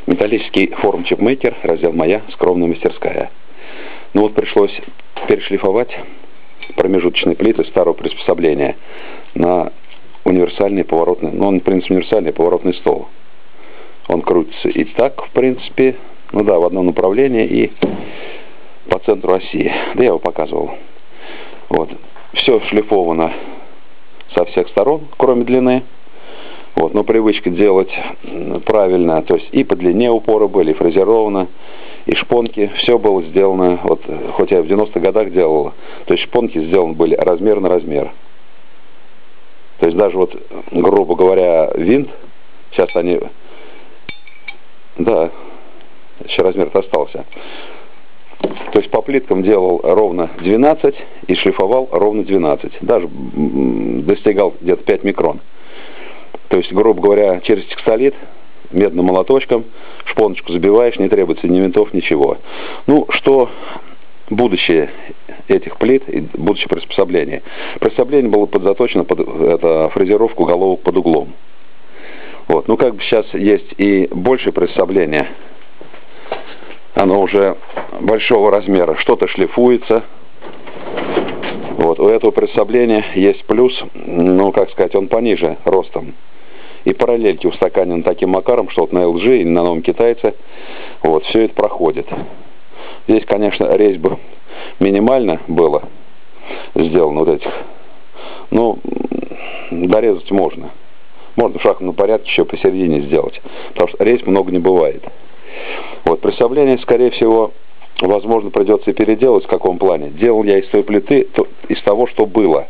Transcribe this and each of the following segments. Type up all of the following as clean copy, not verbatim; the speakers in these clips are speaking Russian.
Металлический форум Чипмейкер, раздел «Моя скромная мастерская». Ну вот пришлось перешлифовать промежуточные плиты старого приспособления на универсальный поворотный, ну он в принципе универсальный поворотный стол. Он крутится и так, в принципе, ну да, в одном направлении и по центру оси. Да я его показывал. Вот. Все шлифовано со всех сторон, кроме длины. Вот, но привычка делать правильно, то есть и по длине упоры были, и фрезеровано, и шпонки, все было сделано, вот, хоть я в 90-х годах делал, то есть шпонки сделаны были размер на размер. То есть даже вот, грубо говоря, винт, сейчас они, да, еще размер-то остался. То есть по плиткам делал ровно 12 и шлифовал ровно 12, даже достигал где-то 5 микрон. То есть, грубо говоря, через текстолит, медным молоточком, шпоночку забиваешь, не требуется ни винтов, ничего. Ну, что будущее этих плит и будущее приспособление? Приспособление было подзаточено под фрезеровку головок под углом. Вот. Ну, как бы сейчас есть и большее приспособление, оно уже большого размера, что-то шлифуется. Вот. У этого приспособления есть плюс, ну, как сказать, он пониже ростом. И параллельки устаканены таким макаром, что вот на LG или на новом китайце, вот, все это проходит. Здесь, конечно, резьба минимально было сделано вот этих. Ну, дорезать можно. Можно в шахматном порядке еще посередине сделать, потому что резьб много не бывает. Вот, приспособление, скорее всего, возможно, придется и переделать в каком плане. Делал я из той плиты, из того, что было.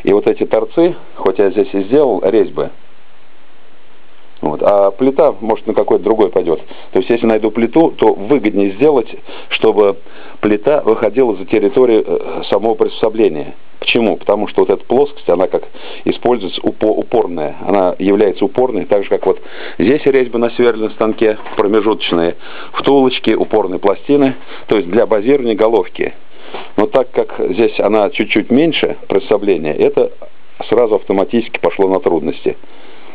И вот эти торцы, хоть я здесь и сделал резьбы, вот, а плита, может, на какой-то другой пойдет. То есть, если найду плиту, то выгоднее сделать, чтобы плита выходила за территорию самого приспособления. Почему? Потому что вот эта плоскость, она как используется упорная. Она является упорной, так же, как вот здесь резьба на сверлильном станке, промежуточные втулочки, упорные пластины, то есть для базирования головки. Но так как здесь она чуть-чуть меньше приспособления, это сразу автоматически пошло на трудности.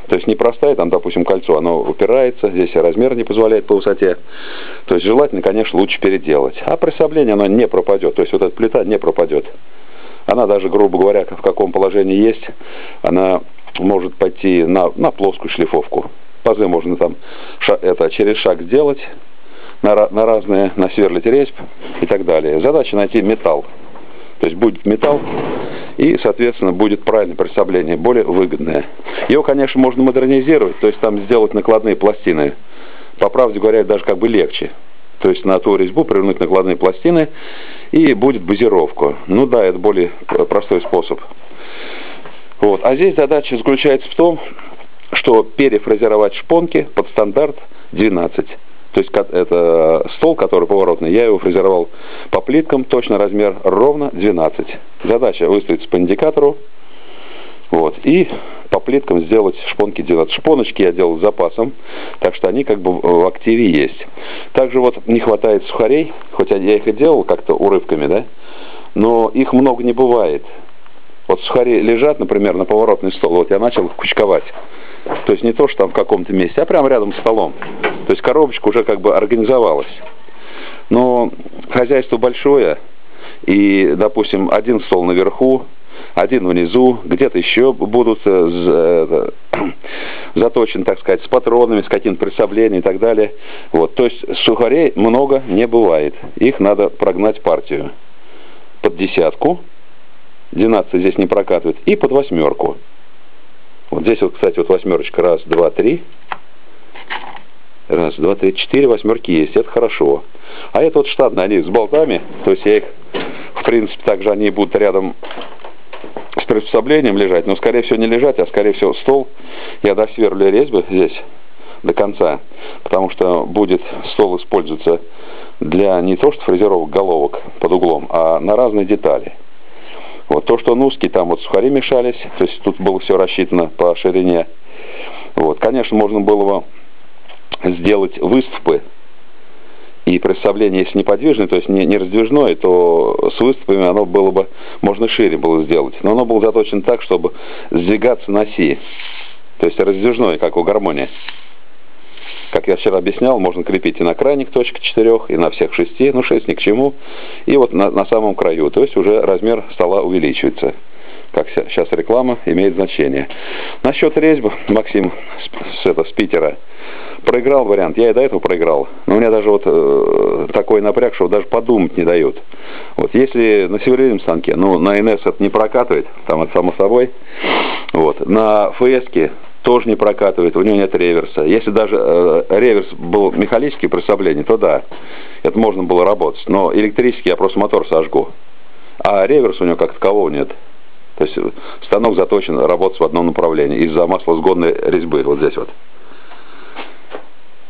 То есть непростая, там, допустим, кольцо, оно упирается, здесь размер не позволяет по высоте. То есть желательно, конечно, лучше переделать. А приспособление, оно не пропадет, то есть вот эта плита не пропадет. Она даже, грубо говоря, в каком положении есть, она может пойти на плоскую шлифовку. Пазы можно там через шаг сделать, на разные, насверлить резьб и так далее. Задача найти металл. То есть будет металл, и, соответственно, будет правильное приспособление, более выгодное. Его, конечно, можно модернизировать, то есть там сделать накладные пластины. По правде говоря, даже как бы легче. То есть на ту резьбу привернуть накладные пластины, и будет базировка. Ну да, это более простой способ. Вот. А здесь задача заключается в том, что перефрезеровать шпонки под стандарт 12. То есть это стол, который поворотный, я его фрезеровал по плиткам, точно размер ровно 12. Задача выставиться по индикатору, вот, и по плиткам сделать шпонки 12. Шпоночки я делал с запасом, так что они как бы в активе есть. Также вот не хватает сухарей, хотя я их и делал как-то урывками, да, но их много не бывает. Вот сухари лежат, например, на поворотный стол, вот я начал их кучковать. То есть не то, что там в каком-то месте, а прямо рядом с столом. То есть коробочка уже как бы организовалась. Но хозяйство большое, и, допустим, один стол наверху, один внизу, где-то еще будут заточены, так сказать, с патронами, с каким-то приспособлением и так далее. Вот. То есть сухарей много не бывает. Их надо прогнать партию под десятку. 12 здесь не прокатывает. И под восьмерку. Вот здесь вот, кстати, вот восьмерочка. Раз, два, три. Раз, два, три, 4 восьмерки есть. Это хорошо. А это вот штатные, они с болтами. То есть я их, в принципе, также они будут рядом с приспособлением лежать. Но, скорее всего, не лежать, а, скорее всего, стол. Я досверлю резьбы здесь до конца. Потому что будет стол использоваться для не то, что фрезеровок головок под углом, а на разные детали. Вот то, что он узкий, там вот сухари мешались, то есть тут было все рассчитано по ширине. Вот, конечно, можно было бы сделать выступы, и приспособление, если неподвижное, то есть не раздвижное, то с выступами оно было бы, можно шире было сделать. Но оно было заточено так, чтобы сдвигаться на оси, то есть раздвижное, как у гармонии. Как я вчера объяснял, можно крепить и на крайних точках 4, и на всех 6, ну 6 ни к чему, и вот на самом краю, то есть уже размер стола увеличивается. Как сейчас реклама имеет значение. Насчет резьбы, Максим с Питера проиграл вариант. Я и до этого проиграл. Но у меня даже вот такой напряг, что даже подумать не дают. Вот если на северном станке, ну на НС это не прокатывает, там это само собой. Вот. На ФС-ке тоже не прокатывает, у него нет реверса. Если даже реверс был механический приспособление, то да, это можно было работать. Но электрический я просто мотор сожгу. А реверса у него как такового нет. То есть станок заточен работать в одном направлении из-за маслосгодной резьбы, вот здесь вот.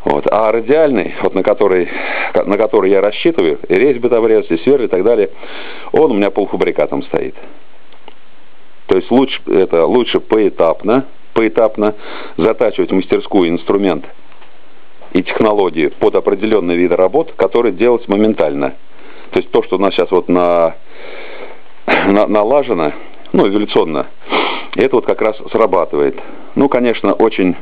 Вот. А радиальный, вот на который я рассчитываю, и резьбы там резать, и сверли и так далее, он у меня полуфабрикатом стоит. То есть лучше поэтапно затачивать в мастерскую инструмент и технологии под определенные виды работ, которые делать моментально. То есть то, что у нас сейчас вот налажено, ну, эволюционно, это вот как раз срабатывает. Ну, конечно, очень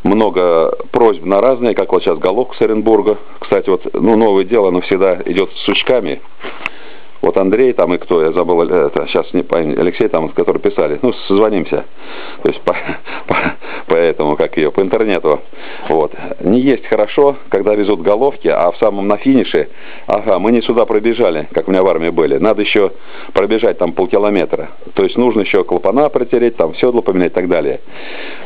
много просьб на разные, как вот сейчас головка с Оренбурга. Кстати, вот, ну, новое дело, оно всегда идет с сучками. Вот Андрей там и кто, я забыл, это сейчас не помню, Алексей там, который писали, ну, созвонимся, то есть по этому, как ее, по интернету, вот. Не есть хорошо, когда везут головки, а в самом на финише, ага, мы не сюда пробежали, как у меня в армии были, надо еще пробежать там полкилометра, то есть нужно еще клапана протереть, там седло поменять и так далее.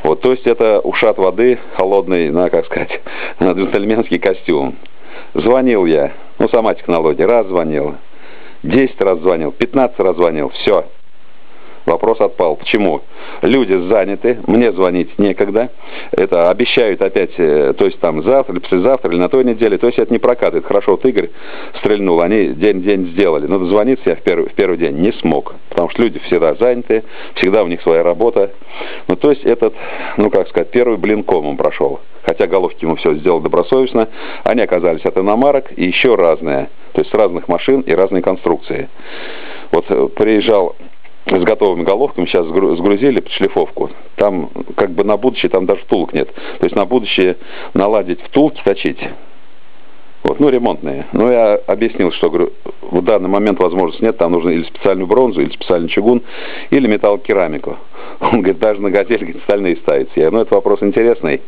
Вот, то есть это ушат воды холодный, на, как сказать, на джентльменский костюм. Звонил я, ну, сама технология, раз звонил, 10 раз звонил, 15 раз звонил, все. Вопрос отпал. Почему? Люди заняты, мне звонить некогда. Это обещают опять, то есть там завтра или послезавтра, или на той неделе. То есть это не прокатывает. Хорошо, вот Игорь стрельнул, они день сделали. Но дозвониться я в первый день не смог. Потому что люди всегда заняты, всегда у них своя работа. Ну, то есть этот, ну, как сказать, первый блин комом прошел. Хотя головки ему все сделал добросовестно. Они оказались от иномарок и еще разные. То есть с разных машин и разные конструкции. Вот приезжал с готовыми головками, сейчас сгрузили под шлифовку. Там как бы на будущее там даже втулок нет. То есть на будущее наладить втулки, точить. Вот, ну, ремонтные. Но я объяснил, что, говорю, в данный момент возможности нет, там нужно или специальную бронзу, или специальный чугун, или металлокерамику. Он говорит, даже на газель, говорит, стальные ставятся. Я говорю, ну, это вопрос интересный.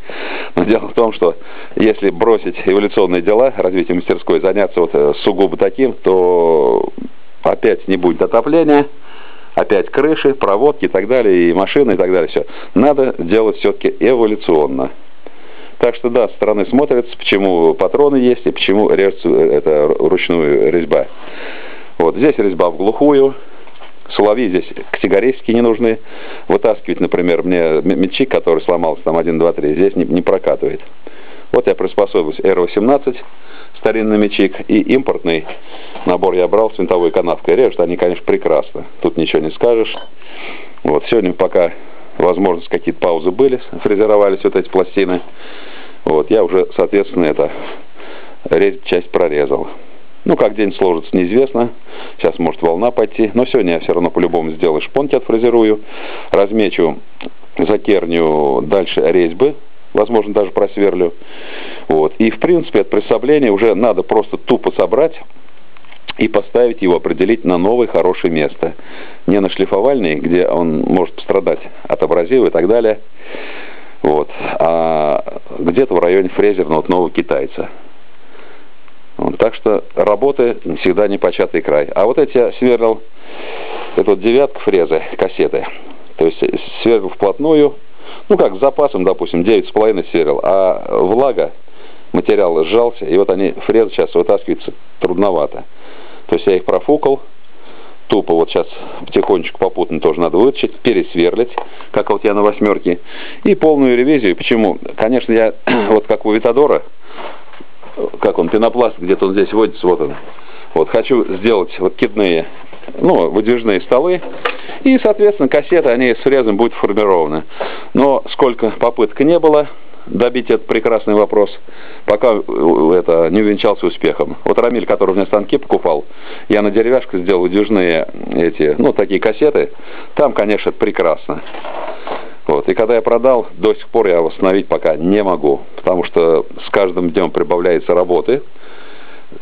Но дело в том, что если бросить эволюционные дела, развитие мастерской, заняться вот сугубо таким, то опять не будет отопления, опять крыши, проводки и так далее, и машины и так далее. Все. Надо делать все-таки эволюционно. Так что да, со стороны смотрится, почему патроны есть и почему режется это ручную резьба. Вот здесь резьба в глухую, соловьи здесь категорически не нужны. Вытаскивать, например, мне мячик, который сломался, там 1, 2, 3, здесь не прокатывает. Вот я приспособился R18, старинный мячик, и импортный набор я брал с винтовой канавкой. Режут они, конечно, прекрасно, тут ничего не скажешь. Вот сегодня пока возможность, какие-то паузы были, фрезеровались вот эти пластины. Вот, я уже, соответственно, часть прорезал. Ну, как день сложится, неизвестно. Сейчас может волна пойти. Но сегодня я все равно по-любому сделаю шпонки, отфрезерую. Размечу, закерню дальше резьбы. Возможно, даже просверлю. Вот. И, в принципе, от приспособления уже надо просто тупо собрать и поставить его, определить на новое хорошее место. Не на шлифовальный, где он может пострадать от абразива и так далее. Вот. А где-то в районе фрезерного нового китайца. Вот. Так что работы всегда непочатый край. А вот эти я сверлил, это вот 9 фрезы, кассеты. То есть сверлил вплотную, ну как, с запасом, допустим, 9,5 сверлил, а влага, материал сжался, и вот они, фрезы сейчас вытаскиваются трудновато. То есть я их профукал, тупо вот сейчас потихонечку попутно тоже надо вытащить, пересверлить, как вот я на 8-ке, и полную ревизию. Почему? Конечно, я вот как у Витадора, как он, пенопласт, где-то он здесь водится, вот он. Вот хочу сделать вот кидные, ну, выдвижные столы, и, соответственно, кассеты, они с фрезом будут формированы. Но сколько попыток не было добить этот прекрасный вопрос, пока это не увенчался успехом. Вот Рамиль, который у меня станки покупал, я на деревяшках сделал выдвижные эти, ну, такие кассеты. Там, конечно, это прекрасно. Вот. И когда я продал, до сих пор я восстановить пока не могу, потому что с каждым днем прибавляется работы,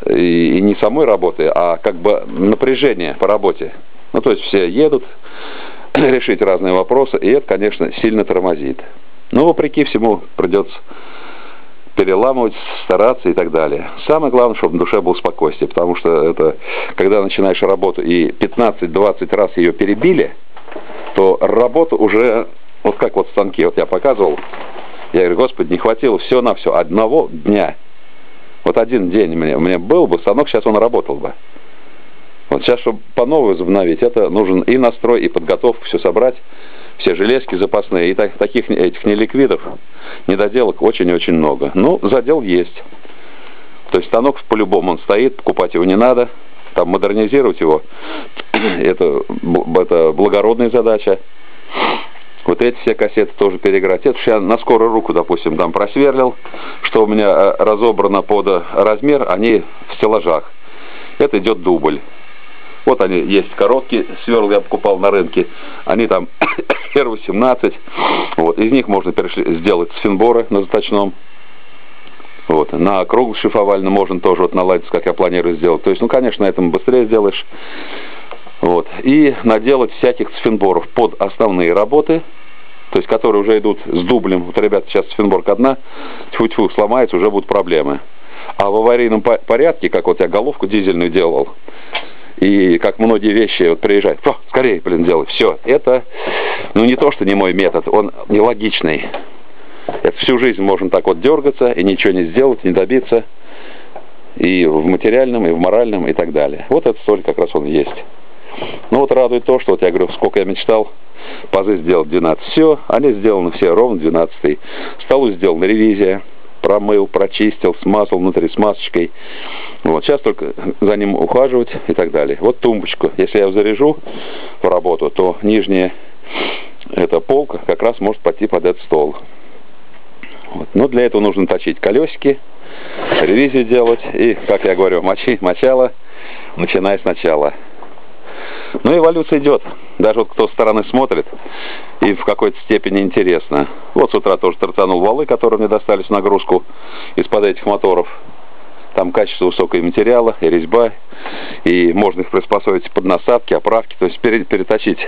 и не самой работы, а как бы напряжение по работе. Ну, то есть все едут решить разные вопросы, и это, конечно, сильно тормозит. Но, вопреки всему, придется переламывать, стараться и так далее. Самое главное, чтобы в душе было спокойствие, потому что это, когда начинаешь работу и 15-20 раз ее перебили, то работа уже, вот как вот станки, вот я показывал, я говорю, Господи, не хватило все на все, одного дня. Вот один день мне был бы станок, сейчас он работал бы. Вот сейчас, чтобы по новой возобновить, это нужен и настрой, и подготовка, все собрать, все железки запасные, и таких этих неликвидов, недоделок очень-очень много. Ну, задел есть. То есть станок по-любому он стоит, покупать его не надо, там модернизировать его, это благородная задача. Вот эти все кассеты тоже переиграть. Это я на скорую руку, допустим, там просверлил, что у меня разобрано под размер, они в стеллажах. Это идет дубль. Вот они есть короткие сверла, я покупал на рынке. Они там R18. Вот. Из них можно сделать сфинборы на заточном. Вот. На круглый шлифовальный можно тоже вот наладить, как я планирую сделать. То есть, ну, конечно, на этом быстрее сделаешь. Вот. И наделать всяких сфинборов под основные работы, то есть которые уже идут с дублем. Вот, ребята, сейчас сфинборка одна, тьфу-тьфу, сломается, уже будут проблемы. А в аварийном порядке, как вот я головку дизельную делал, и как многие вещи вот приезжают, скорее, делай, все. Это, ну, не то, что не мой метод, он нелогичный. Это всю жизнь можно так вот дергаться и ничего не сделать, не добиться. И в материальном, и в моральном, и так далее. Вот это столь как раз он есть. Ну вот радует то, что вот я говорю, сколько я мечтал пазы сделать 12. Все, они сделаны все ровно 12. Столу сделана ревизия. Промыл, прочистил, смазал внутри смазочкой. Вот, сейчас только за ним ухаживать и так далее. Вот тумбочку. Если я заряжу в работу, то нижняя эта полка как раз может пойти под этот стол. Вот. Но для этого нужно точить колесики, ревизию делать и, как я говорю, мочить мочало, начиная сначала. Ну, эволюция идет. Даже вот кто со стороны смотрит, и в какой-то степени интересно. Вот с утра тоже торцанул валы, которые мне достались в нагрузку из-под этих моторов. Там качество высокого материала, и резьба, и можно их приспособить под насадки, оправки, то есть переточить,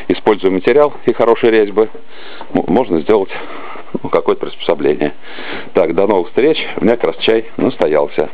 используя материал и хорошие резьбы, можно сделать какое-то приспособление. Так, до новых встреч. У меня как раз чай настоялся.